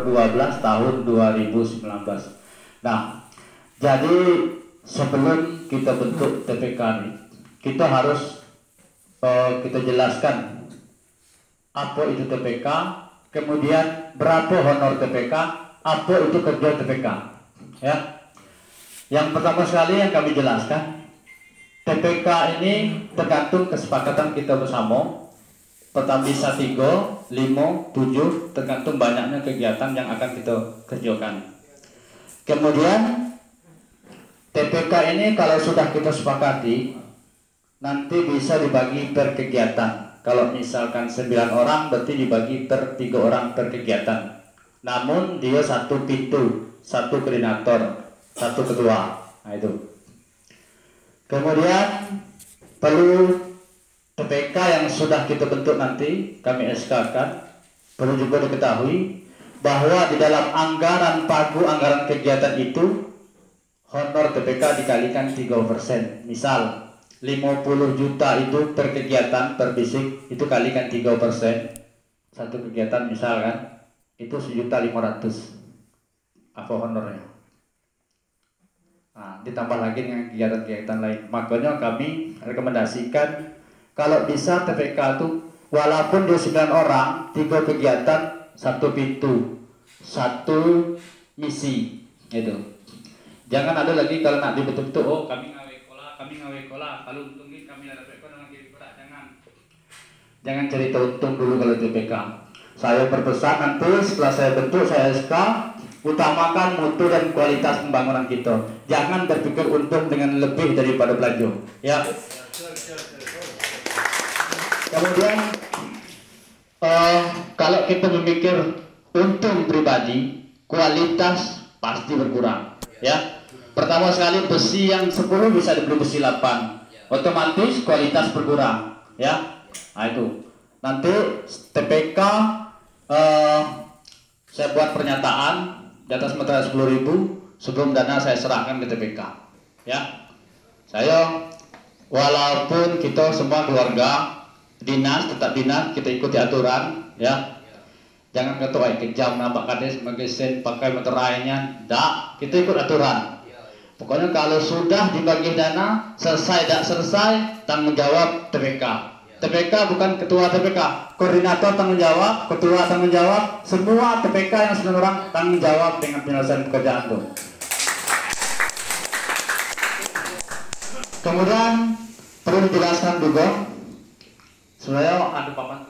nomor 12 tahun 2019. Nah, jadi sebelum kita bentuk TPK ini, kita harus kita jelaskan apa itu TPK, kemudian berapa honor TPK, apa itu kerja TPK. Ya, yang pertama sekali yang kami jelaskan, TPK ini tergantung kesepakatan kita bersama. Pertama bisa 3, 5, 7, tergantung banyaknya kegiatan yang akan kita kerjakan. Kemudian TPK ini kalau sudah kita sepakati, nanti bisa dibagi per kegiatan. Kalau misalkan 9 orang berarti dibagi per 3 orang per kegiatan. Namun dia satu pintu, satu koordinator, satu ketua. Nah itu. Kemudian perlu TPK yang sudah kita bentuk nanti kami SK-kan, perlu juga diketahui bahwa di dalam anggaran pagu anggaran kegiatan itu honor TPK dikalikan 3%. Misal 50 juta itu per kegiatan per bisik, itu kalikan 3%. Satu kegiatan misalkan itu 1.500.000 apa honornya. Nah, ditambah lagi dengan kegiatan-kegiatan lain. Makanya kami rekomendasikan kalau bisa TPK itu walaupun dia 9 orang, 3 kegiatan, 1 pintu, 1 misi, gitu. Jangan ada lagi kalau nanti betul-betul, oh kami ngawe kola, kalau untungin kami ada TPK dengan kiri kola, jangan cerita untung dulu kalau TPK. Saya berpesan nanti setelah saya bentuk, saya SK, utamakan mutu dan kualitas pembangunan kita. Jangan berpikir untung dengan lebih daripada belanja, ya. Kemudian kalau kita memikir untung pribadi, kualitas pasti berkurang. Ya, pertama sekali besi yang 10 bisa dibeli besi 8, otomatis kualitas berkurang. Ya, nah itu. Nanti TPK saya buat pernyataan di atas meterai 10.000 sebelum dana saya serahkan ke TPK. Ya, saya walaupun kita semua keluarga dinas, tetap dinas, kita ikuti aturan, ya. Jangan ketua kejam nampak kades sebagai sen pakai meterainya, enggak, kita ikut aturan. Pokoknya kalau sudah dibagi dana, selesai tidak selesai, tanggung jawab TPK. TPK bukan ketua TPK, koordinator tanggung jawab, ketua tanggung jawab, semua TPK yang 9 orang tanggung jawab dengan penyelesaian pekerjaan itu. Kemudian perlu dijelaskan juga, sebenarnya ada papan.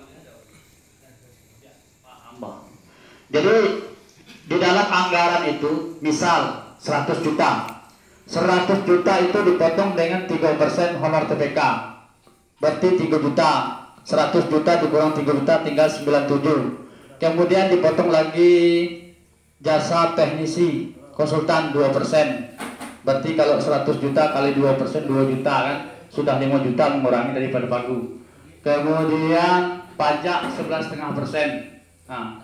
Jadi di dalam anggaran itu, misal 100 juta, 100 juta itu dipotong dengan 3% honor TPK, berarti 3 juta. 100 juta dikurang 3 juta tinggal 97. Kemudian dipotong lagi jasa teknisi konsultan 2%, berarti kalau 100 juta kali 2% 2 juta kan, sudah 5 juta mengurangi daripada pagu. Kemudian pajak 11,5%. Nah,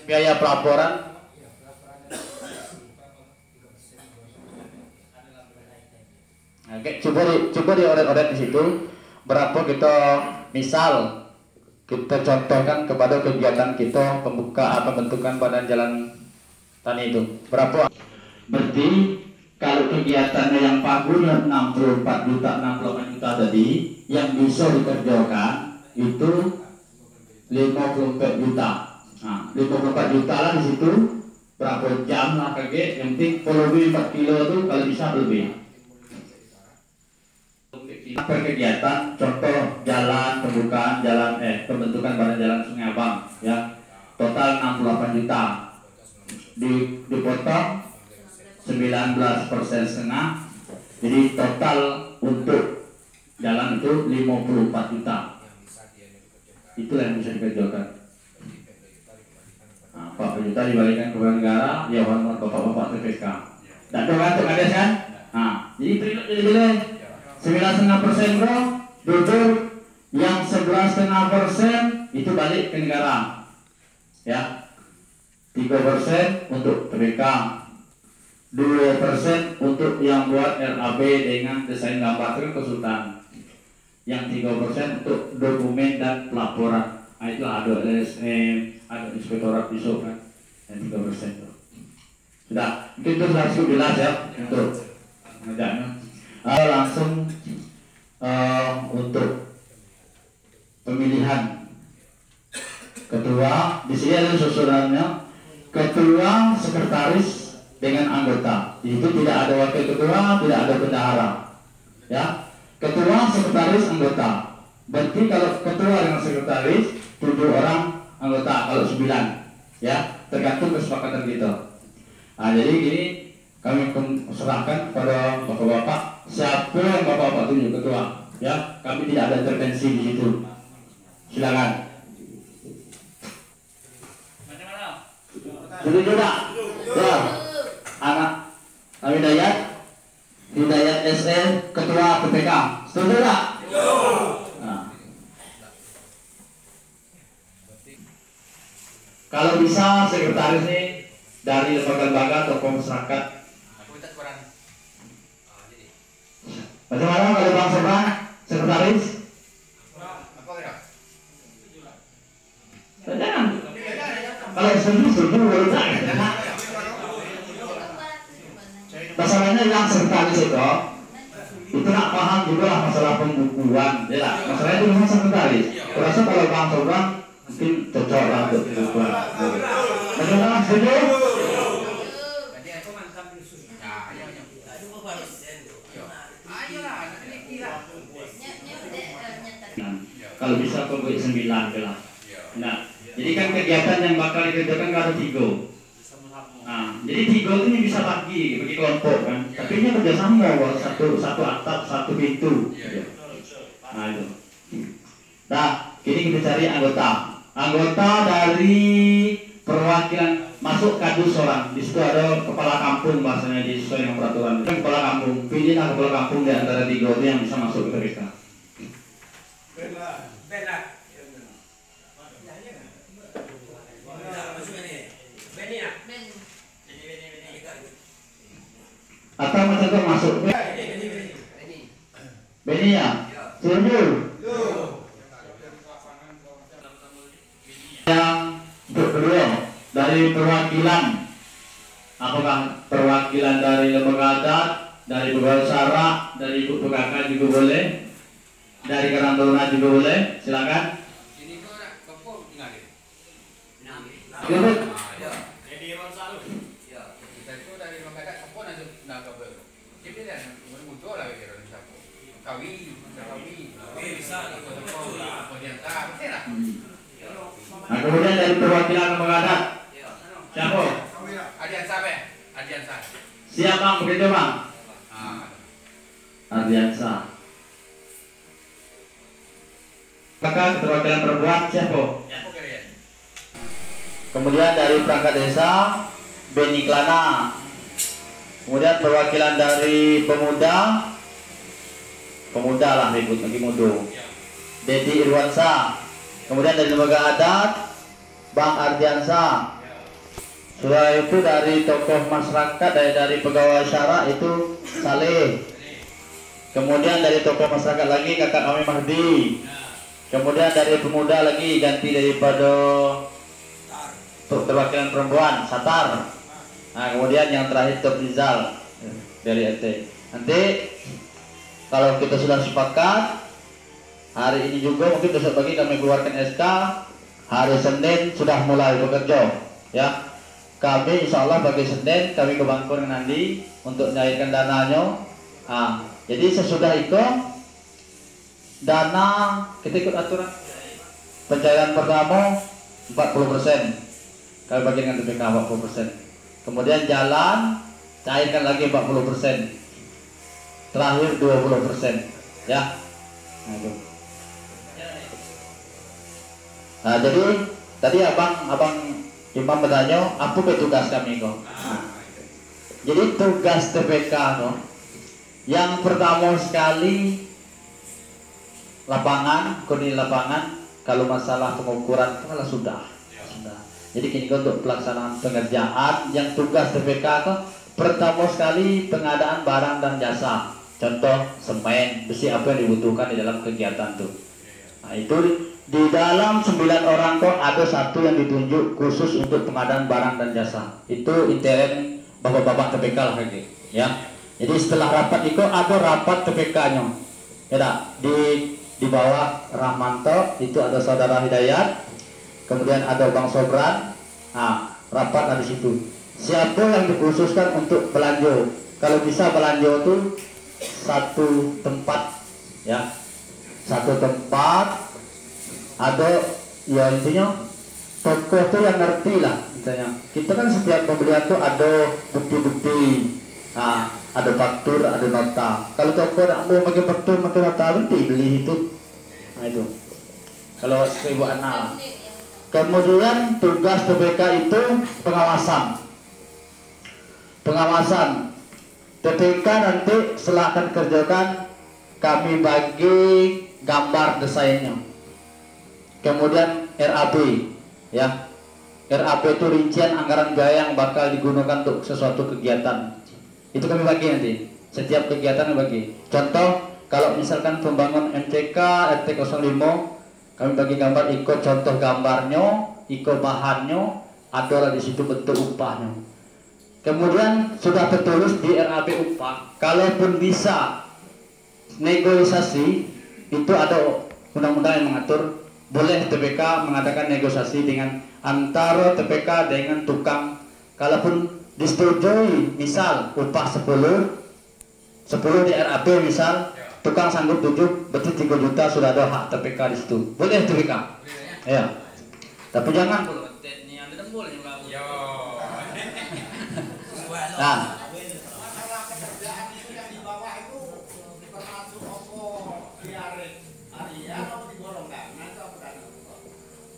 biaya pelaporan coba di oret-oret di situ berapa kita, misal kita contohkan kepada kegiatan kita pembentukan badan jalan tani itu berapa, berarti kalau kegiatannya yang pagunya 64 juta 68 juta tadi yang bisa dikerjakan itu 54 juta. Nah, 54 juta lah di situ, berapa jam lah kaget, yang penting volume 4 kilo itu kalau bisa lebih. Per kegiatan, contoh jalan pembukaan jalan pembentukan badan jalan Sungai Abang, ya, total 68 juta, dipotong 19,5%, jadi total untuk jalan itu 54 juta. Itulah yang bisa dikerjakan. 40 juta dibalikan kepada negara, ya honor bapak-bapak TPK. Dan tergantung ada kan? Nah, jadi pilih 9,5% bro, jujur yang 11,5% itu balik ke negara. Ya, 3% untuk TPK, 2% untuk yang buat RAB dengan desain gambar konsultan, yang 3% untuk dokumen dan pelaporan. Nah itu ada LSM, ada inspektorat besok kan, dan 3% tuh. Sudah, mungkin itu sudah cukup jelas ya untuk mengajaknya. Langsung untuk pemilihan ketua. Di sini ada susunannya, ketua, sekretaris dengan anggota. Di situ tidak ada wakil ketua, tidak ada bendahara. Ya, ketua, sekretaris, anggota. Berarti kalau ketua dengan sekretaris 7 orang anggota, kalau 9 ya, tergantung kesepakatan kita. Nah, jadi gini kami serahkan kepada bapak-bapak siapa yang bapak-bapak tunjuk ketua ya, kami tidak ada intervensi di situ. Silakan. Setuju tidak? Ya. Anak Hidayat SL ketua PPK. Setuju tidak? Nah. Kalau bisa sekretaris ini dari lembaga-lembaga tokoh masyarakat. Bagaimana kalau Bang Sobran sekretaris? Jangan. Kalau setuju baru masalahnya yang sekretaris itu nak paham juga lah masalah pembukuan, ya lah. Masalahnya itu memang sekretaris. Kurasa kalau Bang Sobran mungkin cocok lah untuk pembukuan. Bagaimana setuju? Kalau bisa kelompok 9 lah. Nah, jadi kan kegiatan yang bakal dikerjakan ada 3. Nah, jadi 3 itu bisa bagi kelompok kan. Tapi ini kerjasama, satu atap, satu pintu. Nah itu. Nah, kini kita cari anggota. Anggota dari perwakilan masuk kadus orang. Di situ ada kepala kampung bahasanya sesuai dengan peraturan. Kepala kampung, pilihlah kepala kampung di antara 3 itu yang bisa masuk ke mereka. Atau macam itu masuk Beni ya? Setuju? Yang kedua dari perwakilan, apakah perwakilan dari lembaga adat, dari pegawai syarak, dari ibu PKK juga boleh, dari Karang Taruna juga boleh, silakan. Nah, kemudian dari perwakilan lembaga adat, siapa? Ardiansa. Siapa begitu Bang? Ardiansa. Maka perwakilan perempuan siapa? Kemudian dari perangkat desa Beni Klana. Kemudian perwakilan dari pemuda lah ribut lagi mudo. Dedi Irwansa. Kemudian dari lembaga adat Bang Ardiansa. Sudah itu dari tokoh masyarakat, dari pegawai syarak itu Saleh. Kemudian dari tokoh masyarakat lagi kakak kami Mahdi. Kemudian dari pemuda lagi ganti daripada perwakilan perempuan Satar. Nah, kemudian yang terakhir Top Rizal dari RT. Nanti kalau kita sudah sepakat hari ini juga mungkin besok pagi kami keluarkan SK, hari Senin sudah mulai bekerja ya. Kami insya Allah bagi Senin kami ke Bangkor nanti untuk menyairkan dananya. Nah, jadi sesudah itu dana kita ikut aturan pencairan pertama 40%, kami bagi dengan TPK 40%. Kemudian jalan cairkan lagi 40%, terakhir 20% ya. Nah, itu. Nah, jadi tadi abang Imam bertanya apa tugas kami kok. Nah, jadi tugas TPK kok yang pertama sekali lapangan, kondisi lapangan. Kalau masalah pengukuran kalau sudah. Jadi kini untuk pelaksanaan pengerjaan yang tugas TPK kok pertama sekali pengadaan barang dan jasa. Contoh semen, besi apa yang dibutuhkan di dalam kegiatan tuh. Nah, itu Di dalam 9 orang kok ada satu yang ditunjuk khusus untuk pengadaan barang dan jasa. Itu intern bapak-bapak TPK lah lagi, ya. Jadi setelah rapat itu ada rapat TPK-nya. Ya, di bawah Rahmanto itu ada saudara Hidayat, kemudian ada Bang Sobran. Nah, rapat ada di situ. Siapa yang dikhususkan untuk belanja? Kalau bisa belanja itu satu tempat, ya. Satu tempat ada, ya intinya toko itu yang ngerti lah. Misalnya kita kan setiap pembelian tuh ada bukti-bukti, nah, ada faktur, ada nota. Kalau toko nak mau pakai faktur, pakai nota, nanti beli itu. Nah itu kalau 1000 anak. Kemudian tugas TPK itu pengawasan. TPK nanti setelah akan kerjakan, kami bagi gambar desainnya. Kemudian RAB, ya. RAB itu rincian anggaran biaya yang bakal digunakan untuk sesuatu kegiatan. Itu kami bagi nanti. Setiap kegiatan kami bagi. Contoh, kalau misalkan pembangun MCK RT05, kami bagi gambar, ikut contoh gambarnya, ikut bahannya, adalah di situ bentuk upahnya. Kemudian sudah tertulis di RAB upah. Kalaupun bisa negosiasi, itu ada undang-undang yang mengatur. Boleh TPK mengadakan negosiasi dengan antara TPK dengan tukang. Kalaupun disetujui, misal upah 10 di RAB misal, tukang sanggup 7, berarti 3 juta sudah ada hak TPK di situ. Boleh TPK? Ya. Tapi jangan. Nah,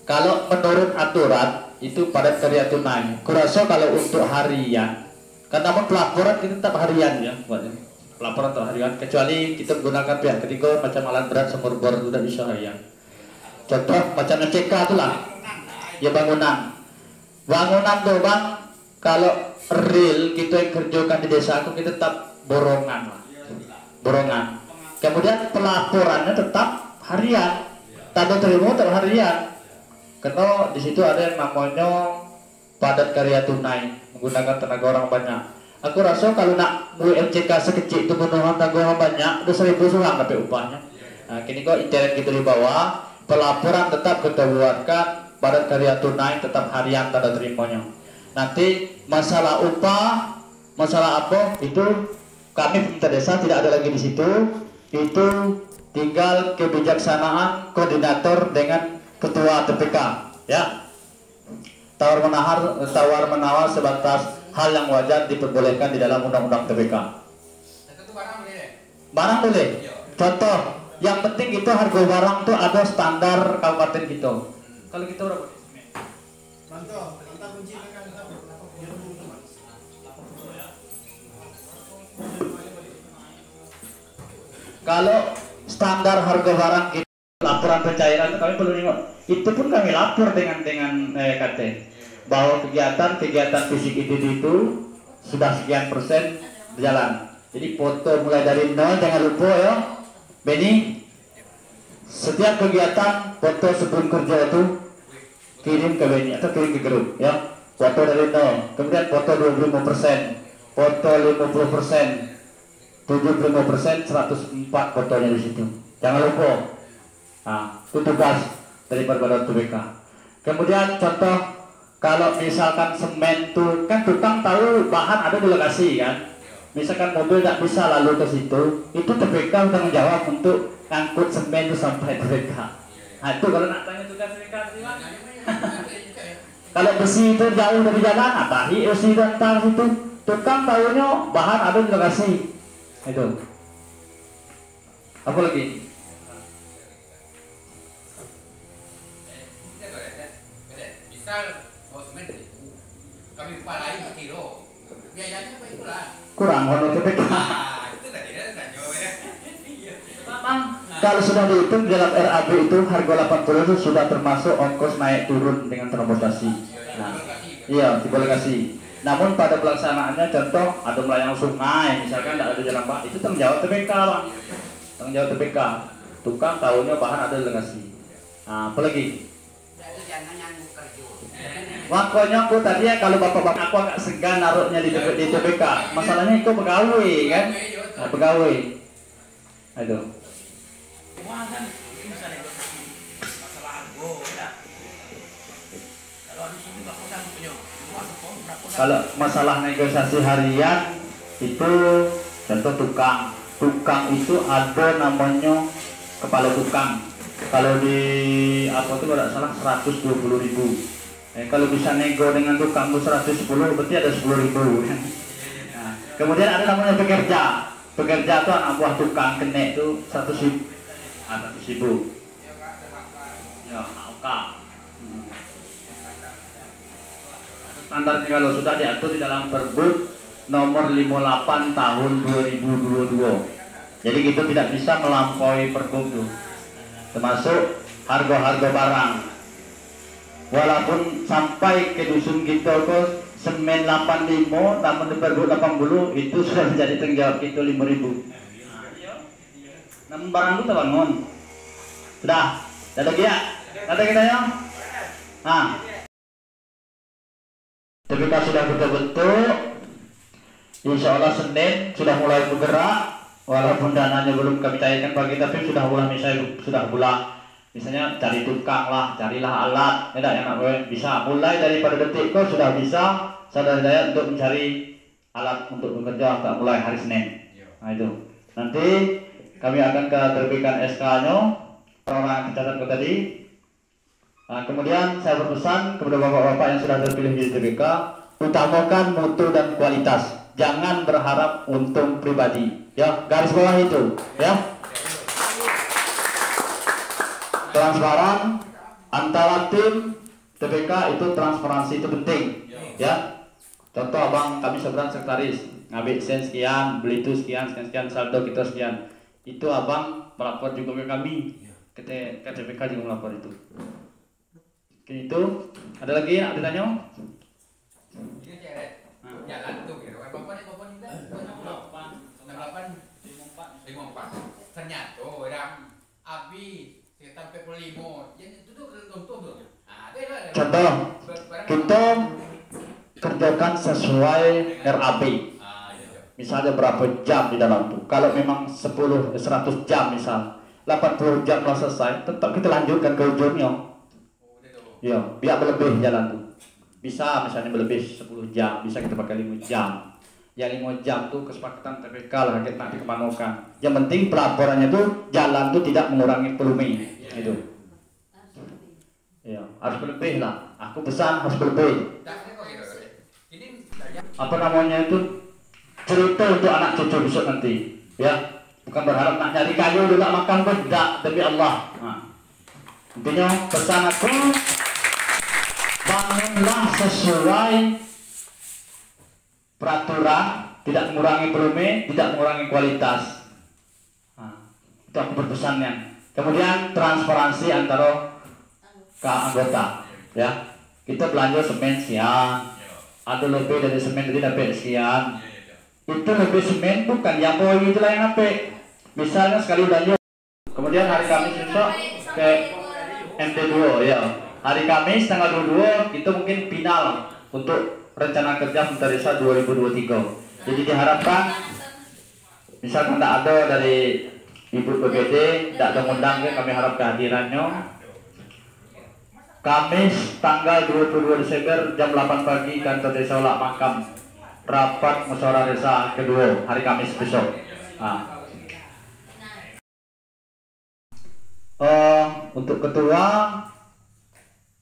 kalau menurut aturan itu padat karya tunai. Kurasa kalau untuk harian, karena pelaporan kita tetap harian ya, pelaporan atau harian. Kecuali kita menggunakan pihak ketiga macam alat berat sumur bor sudah bisa harian. Contoh macam CK itulah, ya bangunan tuh bang. Kalau real kita yang kerjakan di desa aku, kita tetap borongan. Kemudian pelaporannya tetap harian, tanda terima tetap harian. Karena di situ ada yang namanya padat karya tunai, menggunakan tenaga orang banyak. Aku rasa kalau nak MCK sekecil itu menggunakan tenaga orang banyak, udah 1000 sulang tapi upahnya. Nah, kini kok internet kita di bawah, pelaporan tetap kita buatkan, padat karya tunai tetap harian tanda terimanya. Nanti masalah upah, masalah apa itu kami pemerintah desa tidak ada lagi di situ. Itu tinggal kebijaksanaan koordinator dengan ketua TPK, ya. Tawar menawar sebatas hal yang wajar diperbolehkan di dalam undang-undang TPK. Barang boleh. Contoh, yang penting itu harga barang tuh ada standar kabupaten kita. Kalau kita berapa? Kalau standar harga barang kita, laporan pencairan kami perlu ingat. Itu pun kami lapor dengan KT bahwa kegiatan fisik itu sudah sekian persen berjalan. Jadi foto mulai dari nol, jangan lupa ya Benny. Setiap kegiatan foto sebelum kerja itu kirim ke Benny atau kirim ke grup ya. Foto dari nol, kemudian foto 25%, foto 50%, 75%, 104 fotonya di situ. Jangan lupa. Nah, itu tugas daripada TPK. Kemudian contoh, kalau misalkan semen tuh kan tukang tahu bahan ada di lokasi kan. Misalkan mobil tidak bisa lalu ke situ, itu TPK tanggung jawab untuk angkut semen itu sampai TPK. Nah itu kalau nak tanya tugas TPK gimana? Kalau besi itu jauh dari jalan, tahi besi dan tar itu tukang tahunya bahan ada di lokasi. Itu. Apa lagi? Misal semen kami kepalai berkilo, biayanya apa itulah? Kurang honor TPK. Itu tadi kan jawabnya. Memang kalau sudah dihitung dalam RAB itu harga 80 itu sudah termasuk ongkos naik turun dengan transportasi. Nah, iya boleh kasih. Namun pada pelaksanaannya contoh ada melayang sungai, misalkan tidak ada jalan pak, itu tanggung jawab TPK bang. Tanggung jawab TPK. Tukang tahunya bahan ada delegasi. Nah, apa lagi? Itu jangan yang kerja. Makanya aku tadi ya kalau bapak-bapak aku agak segan naruhnya di TPK. Masalahnya itu pegawai kan? Nah, pegawai. Aduh. Wah kan itu misalnya masalah argo ya. Kalau di sini nggak usah punya. Kalau masalah negosiasi harian itu contoh tukang itu ada namanya kepala tukang. Kalau di apa itu tidak salah 120.000. Kalau bisa nego dengan tukang 110 berarti ada 10.000. Nah, kemudian ada namanya pekerja. Pekerja itu anak buah tukang kena itu 100.000. 100.000. Ya, oke. Standarnya kalau sudah diatur di dalam Pergub nomor 58 tahun 2022. Jadi itu tidak bisa melampaui Pergub itu. Termasuk harga-harga barang. Walaupun sampai ke dusun kita ke semen 85, namun di Pergub 80 itu sudah menjadi tanggung jawab kita 5.000. Namun barang itu bangun. Sudah lagi ya? Ada kita ya? Nah, TPK sudah kita bentuk. Insya Allah Senin sudah mulai bergerak. Walaupun dananya belum kami cairkan bagi, tapi sudah mulai misalnya cari tukang lah, carilah alat, tidak yang bisa mulai daripada detik kok sudah bisa saudara saya untuk mencari alat untuk bekerja tak mulai hari Senin. Nah itu nanti kami akan terbitkan SK-nya orang yang catat tadi. Nah, kemudian saya berpesan kepada bapak-bapak yang sudah terpilih di TPK, utamakan mutu dan kualitas, jangan berharap untung pribadi. Ya, garis bawah itu, ya. Transparan antara tim TPK itu transparansi itu penting, ya. Contoh abang kami seberang sekretaris, ngambil sen sekian, beli itu sekian, saldo kita sekian. Itu abang melapor juga ke kami, ke TPK juga melapor itu. Itu ada lagi yang ditanya? Jalan tuh gitu. Bapak ini 54. Ternyata orang abi sekitar 45. Jadi itu tuh untung tuh. Contoh, kita kerjakan sesuai RAB. Misalnya berapa jam di dalam tuh. Kalau memang 100 jam misal, 80 jam telah selesai, tetap kita lanjutkan ke ujungnya. Ya, biar berlebih jalan tuh. Bisa misalnya berlebih 10 jam, bisa kita pakai 5 jam. Yang 5 jam tuh kesepakatan TPK lah kita nanti kemanokan. Yang penting pelaporannya tuh jalan tuh tidak mengurangi volume. Itu. Ya, harus berlebih lah. Aku pesan harus berlebih. Apa namanya itu? Cerita untuk anak cucu besok nanti. Ya, bukan berharap nak nyari kayu juga makan pun tidak demi Allah. Nah, intinya pesan aku, bangunlah sesuai peraturan, tidak mengurangi volume, tidak mengurangi kualitas. Nah, itu aku berpesannya. Kemudian transparansi antara anggota, ya. Kita belanja semen sekian, ada lebih dari semen jadi dapat sekian. Itu lebih semen bukan yang boy itulah yang apa. Misalnya sekali belanja, kemudian hari Kamis besok ke MT2 ya. Hari Kamis tanggal 22 itu mungkin final untuk rencana kerja Pemerintah Desa 2023. Jadi diharapkan misalkan tidak ada dari Ibu PPD, tidak ada undang, kami harap kehadirannya. Kamis tanggal 22 Desember jam 8 pagi kantor Desa Olak Makam, rapat musyawarah desa kedua hari Kamis besok. Nah. Untuk ketua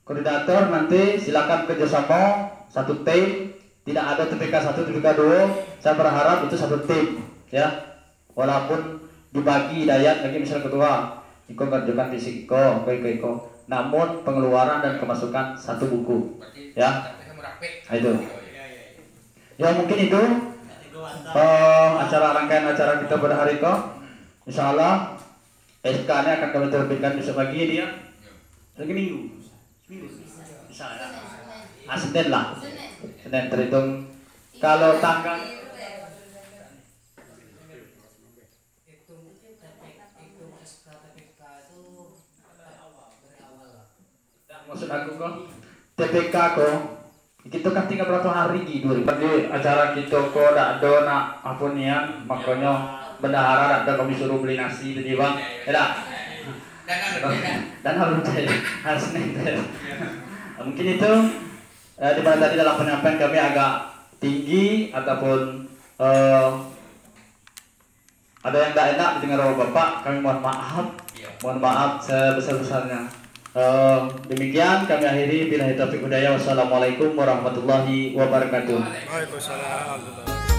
koordinator nanti silakan kerjasama satu tim, tidak ada TPK 1, TPK 2. Saya berharap itu satu tim, ya. Walaupun dibagi dayat lagi misalnya ketua, Iko kerjakan fisik Iko. Namun pengeluaran dan kemasukan satu buku, ya. Nah, itu. Ya mungkin itu rangkaian acara kita pada hari ini. Insya Allah SK-nya akan kami terbitkan besok pagi dia. Lagi minggu. Bisa ya. Senin lah. Senin terhitung kalau tanggal aku kok TPK kok kita kan tinggal berapa hari di 2000 di acara kita kok tak ada nak apa nian makanya bendahara tak ada kami suruh beli nasi tadi bang ya dan harus harus nenter mungkin itu di mana tadi dalam penyampaian kami agak tinggi ataupun ada yang tidak enak didengar oleh Bapak, kami mohon maaf sebesar-besarnya. Demikian kami akhiri, billahi taufiq hidayah, wassalamualaikum warahmatullahi wabarakatuh. Waalaikumsalam.